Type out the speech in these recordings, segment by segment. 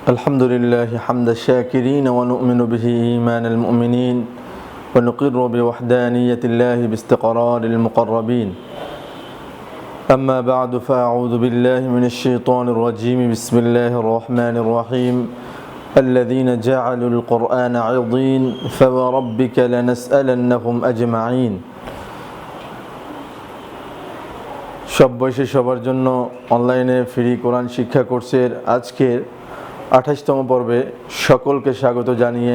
الحمد لله حمد الشاكرين ونؤمن به إيمان المؤمنين ونقر بوحدانية الله باستقرار المقربين أما بعد فأعوذ بالله من الشيطان الرجيم بسم الله الرحمن الرحيم الذين جعلوا القرآن عضين فوربك لنسألنهم أجمعين সব বয়সী সবার জন্য অনলাইনে ফ্রি কোরআন শিক্ষা কোর্সের আজকের 28তম পর্বে সকলকে স্বাগত জানিয়ে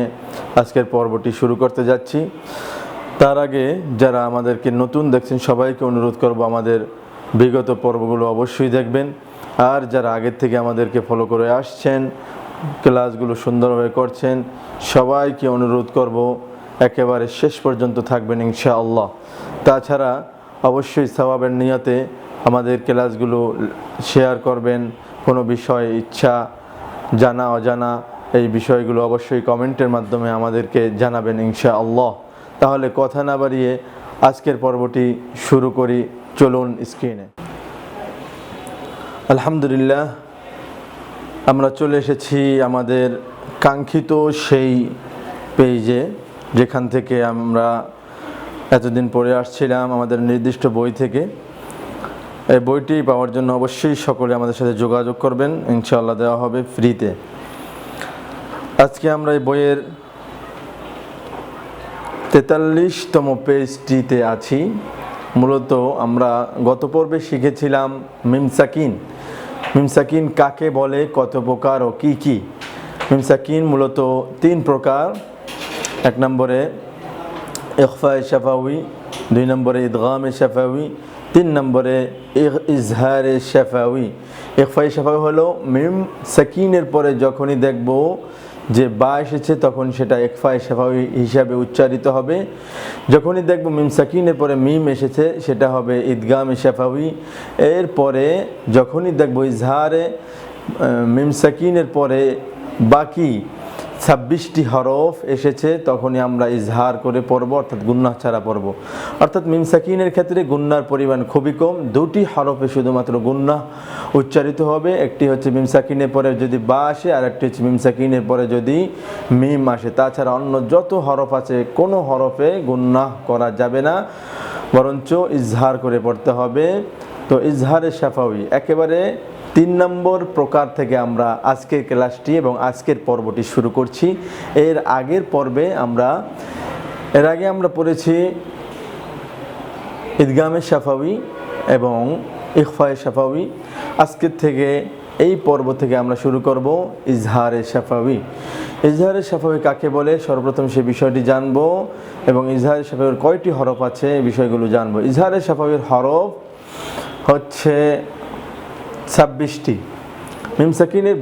আজকের পর্বটি শুরু করতে যাচ্ছি। তার আগে যারা আমাদেরকে নতুন দেখছেন সবাইকে অনুরোধ করব আমাদের বিগত পর্বগুলো অবশ্যই দেখবেন, আর যারা আগের থেকে আমাদেরকে ফলো করে আসছেন, ক্লাসগুলো সুন্দরভাবে করছেন, সবাইকে অনুরোধ করব একেবারে শেষ পর্যন্ত থাকবেন ইনশাআল্লাহ। তাছাড়া অবশ্যই সওয়াবের নিয়তে আমাদের ক্লাসগুলো শেয়ার করবেন। কোনো বিষয় ইচ্ছা, জানা অজানা এই বিষয়গুলো অবশ্যই কমেন্টের মাধ্যমে আমাদেরকে জানাবেন ইনশাআল্লাহ। তাহলে কথা না বাড়িয়ে আজকের পর্বটি শুরু করি, চলুন স্ক্রিনে। আলহামদুলিল্লাহ, আমরা চলে এসেছি আমাদের কাঙ্ক্ষিত সেই পেজে, যেখান থেকে আমরা এতদিন পড়ে আসছিলাম আমাদের নির্দিষ্ট বই থেকে। এই বইটি পাওয়ার জন্য অবশ্যই সকলে আমাদের সাথে যোগাযোগ করবেন, ইনশাআল্লাহ দেওয়া হবে ফ্রিতে। আজকে আমরা এই বইয়ের 43তম পেজটিতে আছি। মূলত আমরা গত পর্বে শিখেছিলাম মিমসাকিন। মিমসাকিন কাকে বলে, কত প্রকার ও কি কি। মিমসাকিন মূলত 3 প্রকার। 1 নম্বরে ইখফায়ে শাফাউই, 2 নম্বরে ইদগামে শাফাউই, 3 নম্বরে ইজহারে শাফাউই। ইখফায়ে শাফাউই হলো মিম সাকিনের পরে যখনই দেখব যে বা এসেছে তখন সেটা ইখফায়ে শাফাউই হিসাবে উচ্চারিত হবে। যখনই দেখব মিম সাকিনের পরে মিম এসেছে সেটা হবে ইদগামে শাফাউই। এরপরে যখনই দেখব ইজহারে মিম সাকিনের পরে বাকি 26টি হরফ এসেছে তখনই আমরা ইজহার করে পড়ব, অর্থাৎ গুন্নাহ ছাড়া পড়ব। অর্থাৎ মিম সাকিনের ক্ষেত্রে গুন্নার পরিমাণ খুবই কম, 2টি হরফে শুধুমাত্র গুন্নাহ উচ্চারিত হবে। একটি হচ্ছে মিম সাকিনের পরে যদি বা আসে, আর একটি হচ্ছে মিম সাকিনের পরে যদি মিম আসে। তাছাড়া অন্য যত হরফ আছে কোনো হরফে গুন্নাহ করা যাবে না, বরঞ্চ ইজহার করে পড়তে হবে। তো ইজহারে শাফাউই একেবারে 3 নম্বর প্রকার থেকে আমরা আজকের ক্লাসটি এবং আজকের পর্বটি শুরু করছি। এর আগে আমরা পড়েছি ইদগামে শাফাউই এবং ইখফায়ে শাফাউই। আজকের থেকে এই পর্ব থেকে আমরা শুরু করব ইজহারে শাফাউই। ইজহারে শাফাউই কাকে বলে সর্বপ্রথম সে বিষয়টি জানব, এবং ইজহারে শাফাউইর কয়টি হরফ আছে এই বিষয়গুলো জানব। ইজহারে শাফাউইর হরফ হচ্ছে 26টি। মিম সাকিনের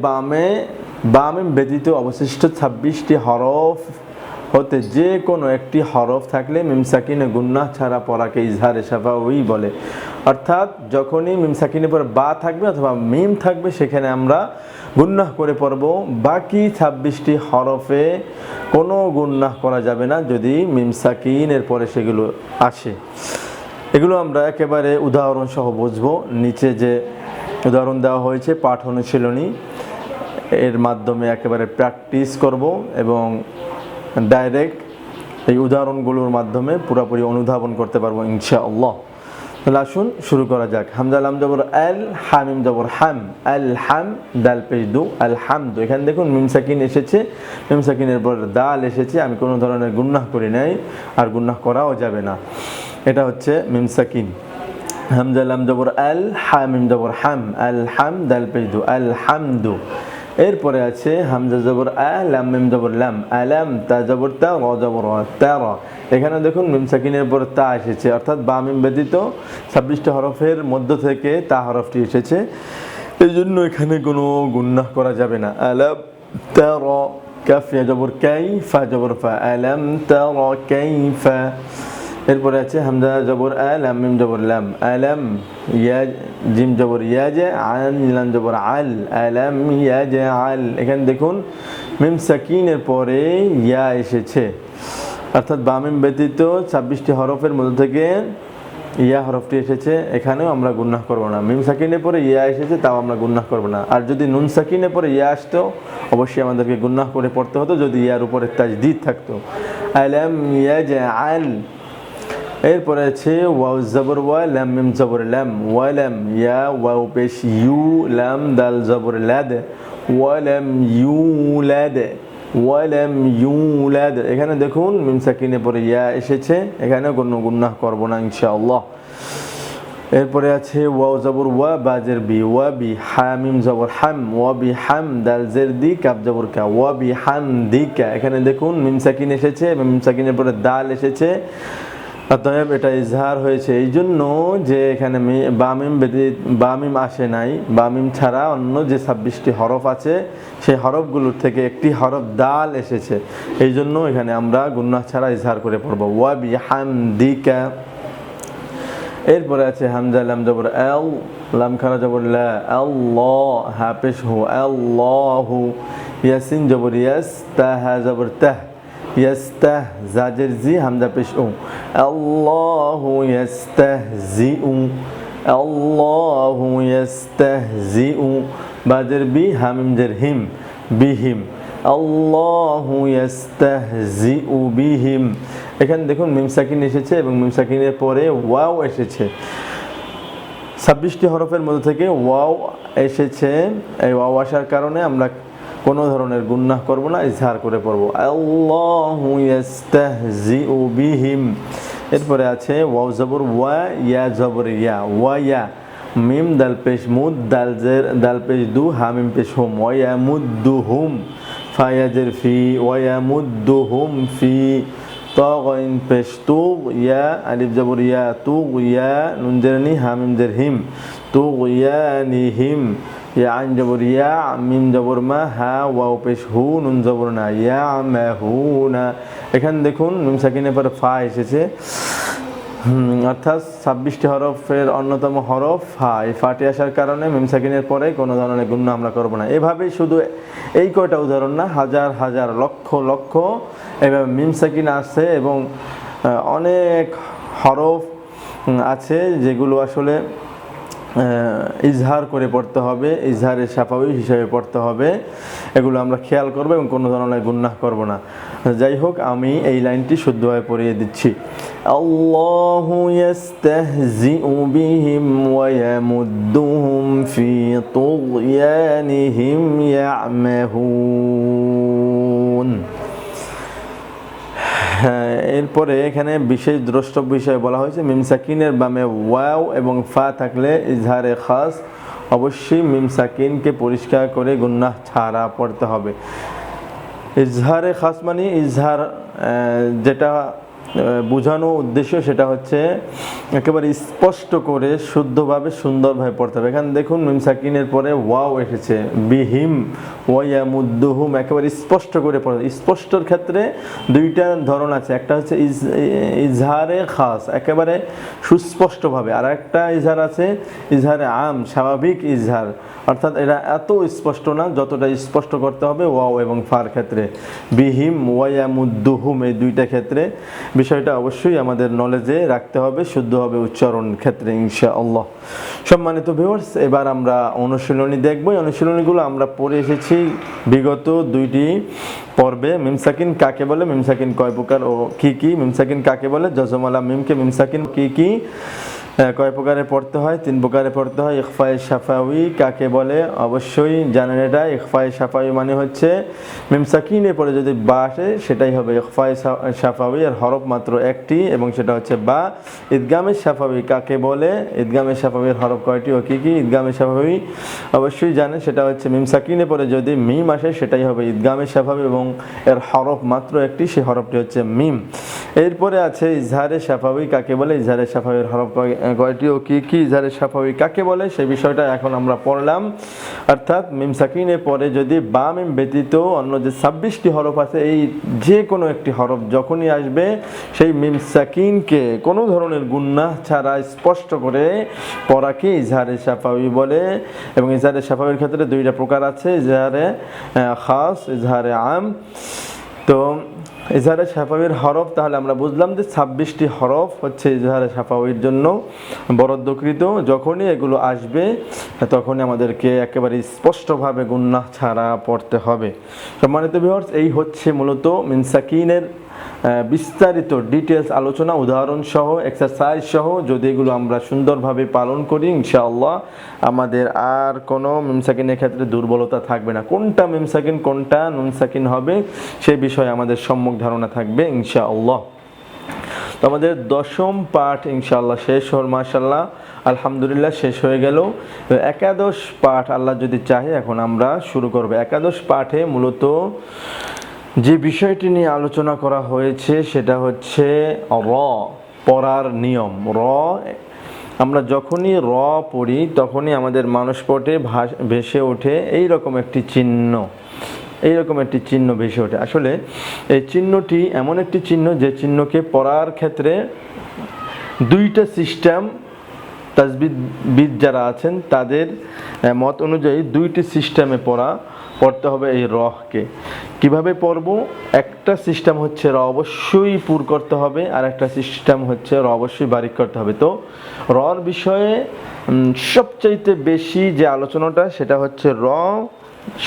বামে ব্যতীত অবশিষ্ট 26টি হরফ হতে যে কোনো একটি হরফ থাকলে মিম সাকিনে গুন্নাহ ছাড়া পড়াকে ইজহারে শাফাউই বলে। অর্থাৎ যখনই মিম সাকিনের পর বা থাকবে অথবা মিম থাকবে সেখানে আমরা গুন্নাহ করে পড়ব। বাকি 26টি হরফে কোনো গুন্নাহ করা যাবে না যদি মিম সাকিনের পরে সেগুলো আসে। এগুলো আমরা একেবারে উদাহরণ সহ বুঝবো। নিচে যে উদাহরণ দেওয়া হয়েছে পাঠ অনুশীলনী, এর মাধ্যমে একেবারে প্র্যাকটিস করব এবং ডাইরেক্ট এই উদাহরণগুলোর মাধ্যমে পুরোপুরি অনুধাবন করতে পারবো ইনশাআল্লাহ। তাহলে আসুন শুরু করা যাক। হামজা লাম জবর আল, হামিম জবর হাম, আল হাম দাল পেশ দু, আল হামদু। এখানে দেখুন মিম সাকিন এসেছে, মিম সাকিনের পর দাল এসেছে। আমি কোনো ধরনের গুন্নাহ করি নাই, আর গুন্নাহ করাও যাবে না। এটা হচ্ছে মিম সাকিন। হামজা লাম জবর আল, হামিম জবর হাম, আল হাম দাল পেশ দু, আল হামদু। এরপরে আছে হামজা জবর আ, লাম মিম জবর লাম, আলাম, তা জবর তা, র জবর তারা। এখানে দেখুন মিম সাকিনের পর তা এসেছে, অর্থাৎ বা মিম ব্যতীত 26টি হরফের মধ্য থেকে তা হরফটি এসেছে, এই জন্য এখানে কোনো গুন্নাহ করা যাবে না। আলাম তারা, কাফ ইয়া জবর কাই, ফা জবর ফা, আলাম তারা কাইফা। এরপরে আছে হামজা জবর আ, লাম মিম জবর লাম, আলাম, ইয়া জিম জবর ইয়াজা, আন লাম জবর আল, আলাম ইয়াজা আল। এখানে দেখুন মিম সাকিনের পরে ইয়া এসেছে, অর্থাৎ বা মিম ব্যতীত 26টি হরফের মধ্যে থেকে ইয়া হরফটি এসেছে, এখানেও আমরা গুনাহ করব না। মিম সাকিনের পরে ইয়া এসেছে, তাও আমরা গুনাহ করব না। আর যদি নুন সাকিনের পরে ইয়া আসতো, অবশ্যই আমাদেরকে গুনাহ করে পড়তে হতো যদি ইয়ার উপরে তাজদীদ থাকতো। আলাম ইয়াজআল, এরপরে আছে ওয়াও জবর ওয়া, লাম মিম জবর লাম, ওয়ালাম, ইয়া ওয়াও পেশ ইউ, লাম দাল জবর লাদ, ওয়ালাম ইউলাদ, ওয়ালাম ইউলাদ। এখানে দেখুন মিম সাকিনের পরে ইয়া এসেছে, এখানে কোনো গুনাহ করব না ইনশাআল্লাহ। এরপরে আছে ওয়াও জবর ওয়া, বা জের বি, ওয়া বি, হা মিম জবর হাম, ওয়া বি হাম, দাল জের দি, কাফ জবর কা, ওয়া বি হাম দিকা। এখানে দেখুন মিম সাকিন এসেছে এবং মিম সাকিনের পরে দাল এসেছে, অতএব এটা ইজহার হয়েছে এই জন্য যে এখানে বামিম আসে নাই। বামিম ছাড়া অন্য যে 26টি হরফ আছে সেই হরফগুলোর থেকে একটি হরফ দাল এসেছে, এই জন্য এখানে আমরা গুনাহ ছাড়া ইজহার করে পড়ব ওয়া বিহামদিকা। এরপরে আছে হামজা লাম জবর আল, লাম খারা জবর লা, আল্লাহ, হা পেশ হু, আল্লাহু, ইয়াসিন জবর ইয়াস, তা হা জবর তাহ, ইয়াস্তাহ, জাজের জি, হামজা পেশ উ, আল্লাহু ইয়াস্তাহজিউ, আল্লাহু ইয়াস্তাহজিউ, বাজের বি, হামিম জের হিম, বিহিম, আল্লাহু ইয়াস্তাহজিউ বিহিম। এখানে দেখুন মিম সাকিন এসেছে এবং মিম সাকিনের পরে ওয়াও এসেছে। 26টি হরফের মধ্যে থেকে ওয়াও এসেছে, এই ওয়াও আসার কারণে আমরা কোনো ধরনের গুনাহ করব না, ইজহার করে পড়ব আল্লাহু ইয়াস্তাহজিউ বিহিম। এরপরে আছে ওয়াও জবর ওয়া, ইয়া জবর ইয়া, ওয়া ইয়া, মিম দাল পেশ মুদ, দাল জের দাল পেশ দু, হা মিম পেশ হুম, ওয়া ইয়ামুদ্দুহুম, ফা ইয়াজের ফি, ওয়া ইয়ামুদ্দুহুম ফি, তা গাইন পেশ তু, ইয়া আলিফ জবর ইয়া, তু ইয়া, নুন জের নি, হা মিম জের হিম, তু ইয়ানিহিম, ইয়া আইন জবর ইয়া, মিম জবর মা, হা ওয়াও পেশ হু, নুন জবর না, ইয়ামাহুনা। এখানে দেখুন মিম সাকিনের পরে ফা এসেছে, অর্থাৎ 26টি হরফের অন্যতম হরফ ফা। এই ফাটি আসার কারণে মিম সাকিনের পরে কোনো ধরনের গুনাহ আমরা করব না। এভাবেই শুধু এই কয়টা উদাহরণ না, হাজার হাজার লক্ষ লক্ষ এভাবে মিম সাকিন আসছে এবং অনেক হরফ আছে যেগুলো আসলে ইজহার করে পড়তে হবে, ইজহারে শাফাউই হিসাবে পড়তে হবে। এগুলো আমরা খেয়াল করব এবং কোনো ধরনের গুনাহ করব না। যাই হোক, আমি এই লাইনটি শুদ্ধভাবে পড়িয়ে দিচ্ছি। আল্লাহু ইয়াস্তাহজিউ বিহিম ওয়া ইয়ামুদ্দুহুম ফি তুগয়ানিহিম ইয়ামাহুন। এরপরে এখানে বিশেষ দ্রষ্টব্য বিষয় বলা হয়েছে, মিম সাকিনের বামে ওয়াও এবং ফা থাকলে ইজহারে খাস অবশ্যই মিম সাকিনকে পরিষ্কার করে গুনাহ ছাড়া পড়তে হবে। ইজহারে খাস মানে ইজহার যেটা বোঝানো উদ্দেশ্য সেটা হচ্ছে একেবারে স্পষ্ট করে শুদ্ধভাবে সুন্দরভাবে পড়তে হবে। এখানে দেখুন মিম সাকিনের পরে ওয়াও এসেছে, বিহিম ওয়া ইয়ামুদ্দুহুম, একেবারে স্পষ্ট করে পড়তে। স্পষ্টর ক্ষেত্রে দুইটা ধরন আছে, একটা হচ্ছে ইজহারে খাস একেবারে সুস্পষ্টভাবে, আর একটা ইজহার আছে ইজহারে আম স্বাভাবিক ইজহার, অর্থাৎ এটা এত স্পষ্ট না যতটা স্পষ্ট করতে হবে ওয়াও এবং ফার ক্ষেত্রে। বিহিম ওয়া ইয়ামুদ্দুহুম এই দুইটা ক্ষেত্রে বিষয়টা অবশ্যই আমাদের নলেজে রাখতে হবে শুদ্ধভাবে উচ্চারণ ক্ষেত্রে ইনশাআল্লাহ। সম্মানিত ভিউয়ার্স, এবার আমরা অনুশীলনী দেখব। অনুশীলনীগুলো আমরা পড়ে এসেছি বিগত দুইটি পর্বে। মিম সাকিন কাকে বলে, মিম সাকিন কয় প্রকার ও কি কি, মিম সাকিন কাকে বলে, জজমালা মিমকে মিম সাকিন কি কি কয় প্রকারে পড়তে হয়, 3 প্রকারে পড়তে হয়। ইখফায়ে শাফাউই কাকে বলে, অবশ্যই জানেন এটা। ইখফায়ে শাফাউই মানে হচ্ছে মিম সাকিনের পরে যদি বা আসে সেটাই হবে ইখফায়ে শাফাউই, আর হরফ মাত্র একটি এবং সেটা হচ্ছে বা। ইদগামে শাফাউই কাকে বলে, ইদগামে শাফাউইয়ের হরফ কয়টি ও কি কি। ইদগামে শাফাউই অবশ্যই জানেন, সেটা হচ্ছে মিম সাকিনের পরে যদি মিম আসে সেটাই হবে ইদগামে শাফাউই এবং এর হরফ মাত্র একটি, সেই হরফটি হচ্ছে মিম। এরপরে আছে ইজহারে শাফাউই কাকে বলে, ইজহারে শাফাউইয়ের হরফ কয়টি ও কি কি, ইজহারে শাফাউই কাকে বলে সেই বিষয়টা এখন আমরা পড়লাম। অর্থাৎ মিম সাকিনের পরে যদি বা মিম ব্যতীত অন্য যে 26টি হরফ আছে, এই যে কোনো একটি হরফ যখনই আসবে সেই মিম সাকিনকে কোনো ধরনের গুনাহ ছাড়া স্পষ্ট করে পড়াকে ইজহারে শাফাউই বলে। এবং ইজহারে শাফাউইর ক্ষেত্রে 2টা প্রকার আছে, ইজহারে খাস, ইজহারে আম। তো ইজহারে শাফাউির হরফ তাহলে আমরা বুঝলাম যে 26টি হরফ হচ্ছে ইজহারে শাফাউির জন্য বরাদ্দকৃত। যখনই এগুলো আসবে তখনই আমাদেরকে একেবারে স্পষ্টভাবে গুনাহ ছাড়া পড়তে হবে। সম্মানিত ভিউয়ার্স, এই হচ্ছে মূলত মিন সাকিনের বিস্তারিত ডিটেলস আলোচনা, উদাহরণ সহ, এক্সারসাইজ সহ। যদি এগুলো আমরা সুন্দরভাবে পালন করি ইনশাআল্লাহ আমাদের আর কোনো মিম সাকিনের ক্ষেত্রে দুর্বলতা থাকবে না। কোনটা মিম সাকিন কোনটা নুন সাকিন হবে সেই বিষয়ে আমাদের সম্যক ধারণা থাকবে ইনশাআল্লাহ। তো আমাদের 10ম পাঠ ইনশাআল্লাহ শেষ হল, মাশাআল্লাহ আলহামদুলিল্লাহ শেষ হয়ে গেল। একাদশ পাঠ আল্লাহ যদি চাহে এখন আমরা শুরু করব। একাদশ পাঠে মূলত যে বিষয়টি নিয়ে আলোচনা করা হয়েছে সেটা হচ্ছে র, পড়ার নিয়ম। র আমরা যখনই র পড়ি তখনই আমাদের মানসপটে ভেসে ওঠে এইরকম একটি চিহ্ন, এইরকম একটি চিহ্ন ভেসে ওঠে। আসলে এই চিহ্নটি এমন একটি চিহ্ন যে চিহ্নকে পড়ার ক্ষেত্রে দুইটা সিস্টেম, তাজবিদ যারা আছেন তাদের মত অনুযায়ী দুইটি সিস্টেমে পড়তে হবে এই রহকে। কিভাবে পড়ব? একটা সিস্টেম হচ্ছে র অবশ্যই পুর করতে হবে, আর একটা সিস্টেম হচ্ছে র অবশ্যই বারিক করতে হবে। তো রর বিষয়ে সবচাইতে বেশি যে আলোচনাটা সেটা হচ্ছে র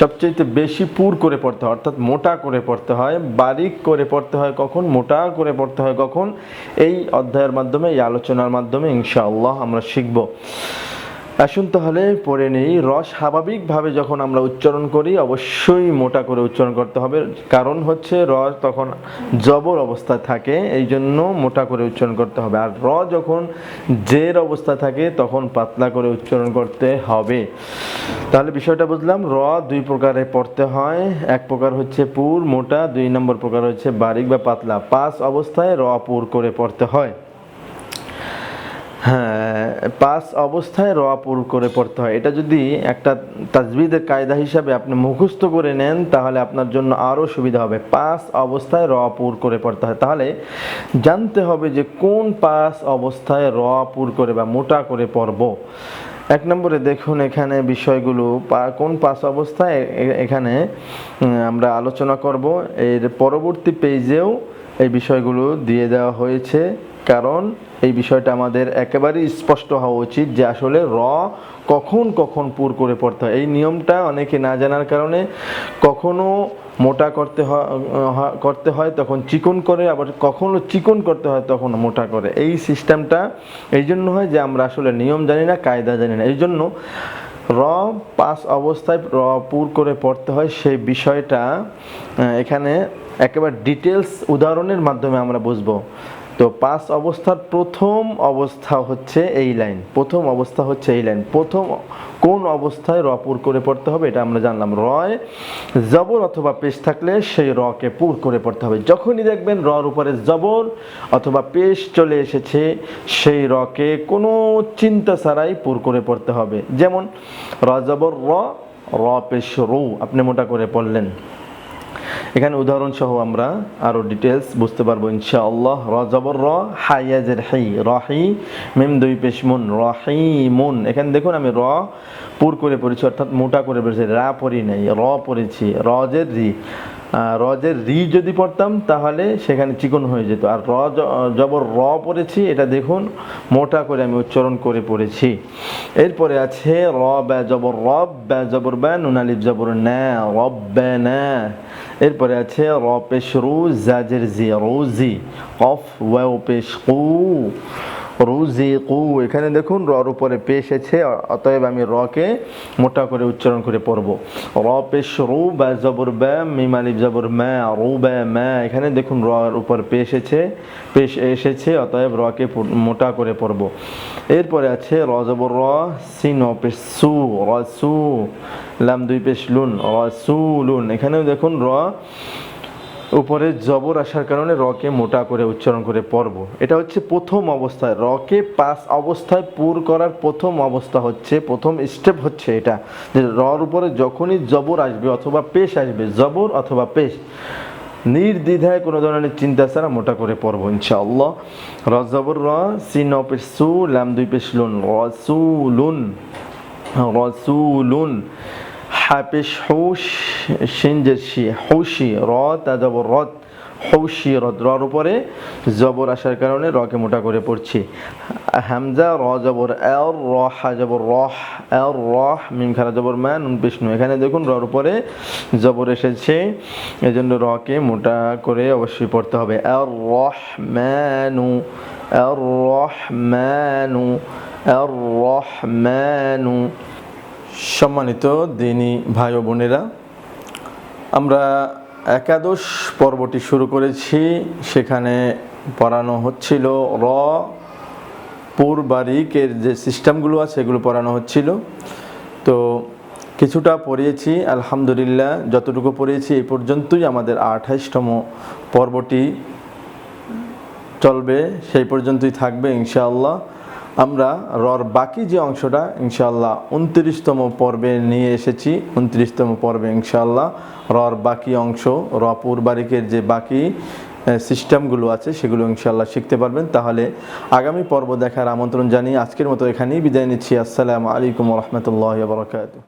সবচাইতে বেশি পুর করে পড়তে হয়, অর্থাৎ মোটা করে পড়তে হয়। বারিক করে পড়তে হয় কখন, মোটা করে পড়তে হয় কখন, এই অধ্যায়ের মাধ্যমে, এই আলোচনার মাধ্যমে ইনশাআল্লাহ আমরা শিখব। আসুন তাহলে পড়ে নেই। র স্বাভাবিকভাবে যখন আমরা উচ্চারণ করি অবশ্যই মোটা করে উচ্চারণ করতে হবে, কারণ হচ্ছে র তখন জবর অবস্থায় থাকে, এই জন্য মোটা করে উচ্চারণ করতে হবে। আর র যখন জের অবস্থা থাকে তখন পাতলা করে উচ্চারণ করতে হবে। তাহলে বিষয়টা বুঝলাম। র দুই প্রকারে পড়তে হয়, এক প্রকার হচ্ছে পুর মোটা, 2 নম্বর প্রকার হচ্ছে বারিক বা পাতলা। 5 অবস্থায় র পুর করে পড়তে হয়। হ্যাঁ, 5 অবস্থায় র পুর করে পড়তে হয়। এটা যদি একটা তাজবিদের কায়দা হিসাবে আপনি মুখস্থ করে নেন তাহলে আপনার জন্য আরও সুবিধা হবে। 5 অবস্থায় র পুর করে পড়তে হয়। তাহলে জানতে হবে যে কোন 5 অবস্থায় র পুর করে বা মোটা করে পড়ব। 1 নম্বরে দেখুন এখানে বিষয়গুলো কোন 5 অবস্থায় এখানে আমরা আলোচনা করব। এর পরবর্তী পেজেও এই বিষয়গুলো দিয়ে দেওয়া হয়েছে, কারণ এই বিষয়টা আমাদের একেবারেই স্পষ্ট হওয়া উচিত যে আসলে র কখন কখন পুর করে পড়তে হয়। এই নিয়মটা অনেকে না জানার কারণে কখনো মোটা করতে হয় তখন চিকন করে, আবার কখনো চিকন করতে হয় তখন মোটা করে। এই সিস্টেমটা এই জন্য হয় যে আমরা আসলে নিয়ম জানি না, কায়দা জানি না। এই জন্য র 5 অবস্থায় র পুর করে পড়তে হয় সেই বিষয়টা এখানে একেবারে ডিটেলস উদাহরণের মাধ্যমে আমরা বুঝবো। তো 5 অবস্থার প্রথম অবস্থা হচ্ছে এই লাইন, প্রথম অবস্থা হচ্ছে এই লাইন। প্রথম কোন অবস্থায় র পুর করে পড়তে হবে এটা আমরা জানলাম। রয় জবর অথবা পেশ থাকলে সেই রকে পুর করে পড়তে হবে। যখনই দেখবেন রর উপরে জবর অথবা পেশ চলে এসেছে সেই রকে কোনো চিন্তা ছাড়াই পুর করে পড়তে হবে। যেমন র জবর র পেশ রু, আপনি মোটা করে পড়লেন। এখানে উদাহরণ সহ আমরা আরো ডিটেলস বুঝতে পারবো ইনশাআল্লাহ। র জবর র, হাইয়াজের হাই, রহি, মিম 2 পেশ মুন, রহিমুন। এখানে দেখুন আমি র পুর করে পড়েছি, অর্থাৎ মোটা করে পড়েছি, রা পড়ি নাই, র পড়েছি। রজের রি, রজের রি যদি পড়তাম তাহলে সেখানে চিকন হয়ে যেত। আর র জবর র পড়েছি, এটা দেখুন মোটা করে আমি উচ্চারণ করে পড়েছি। এরপরে আছে র বা জবর রব, বা জবর বা, নুন আলিফ জবর না, রব্বানা। এরপরে আছে র পেশ রু, জাজের জি, রুজি, কফ ওয়াও পেশ কু, রুজিকু। এখানে দেখুন রর উপরে পেশ আছে, অতএব আমি রকে মোটা করে উচ্চারণ করে পড়ব। র পেশ রু বা জবর বা, মিম আলিফ জবর মা, রু বা মা। এখানে দেখুন রর উপর পেশ এসেছে, অতএব রকে মোটা করে পড়ব। এরপরে আছে র জবর র, সিন ও পেশ সু, রসু, লাম 2 পেশ লুন, রসুলুন। এখানেও দেখুন র উপরে জবর আসার কারণে রকে মোটা করে উচ্চারণ করে পড়ব। এটা হচ্ছে প্রথম অবস্থায়। রকে 5 অবস্থায় পুর করার প্রথম অবস্থা হচ্ছে, প্রথম স্টেপ হচ্ছে এটা, যে রর উপরে যখনই জবর আসবে অথবা পেশ আসবে, জবর অথবা পেশ, নির্দ্বিধায় কোনো ধরনের চিন্তা ছাড়া মোটা করে পড়ব ইনশাআল্লাহ। র জবর র, সিন ও পেশ সু, লাম 2 পেশ লুন, রসুলুন, রসুলুন। হা পেশ হুশ, শিন জের শি, হুশি। র তা জবর রত, হুশিরত, রর উপরে জবর আসার কারণে রকে মোটা করে পড়ছি। হামজা র জবর এর, র হা জবর রহ এর রহ, মিম খারা জবর মা নুন পেশ নু। এখানে দেখুন রর উপরে জবর এসেছে, এজন্য রকে মোটা করে অবশ্যই পড়তে হবে। এর রহমানু, এর রহমানু, এর রহমানু। সম্মানিত দিনী ভাই ও বোনেরা, আমরা একাদশ পর্বটি শুরু করেছি। সেখানে পড়ানো হচ্ছিল র পূর্বারিকের যে সিস্টেমগুলো আছে এগুলো পড়ানো হচ্ছিল। তো কিছুটা পড়িয়েছি আলহামদুলিল্লাহ, যতটুকু পড়িয়েছি এই পর্যন্তই। আমাদের 28তম পর্বটি চলবে, সেই পর্যন্তই থাকবে ইনশাআল্লাহ। আমরা রর বাকি যে অংশটা ইনশাআল্লাহ 29তম পর্বে নিয়ে এসেছি। 29তম পর্বে ইনশাআল্লাহ রর বাকি অংশ, র পূর্বারিকের যে বাকি সিস্টেমগুলো আছে সেগুলো ইনশাআল্লাহ শিখতে পারবেন। তাহলে আগামী পর্ব দেখার আমন্ত্রণ জানিয়ে আজকের মতো এখানেই বিদায় নিচ্ছি। আসসালামু আলাইকুম ওয়া রাহমাতুল্লাহি ওয়া বারাকাতুহু।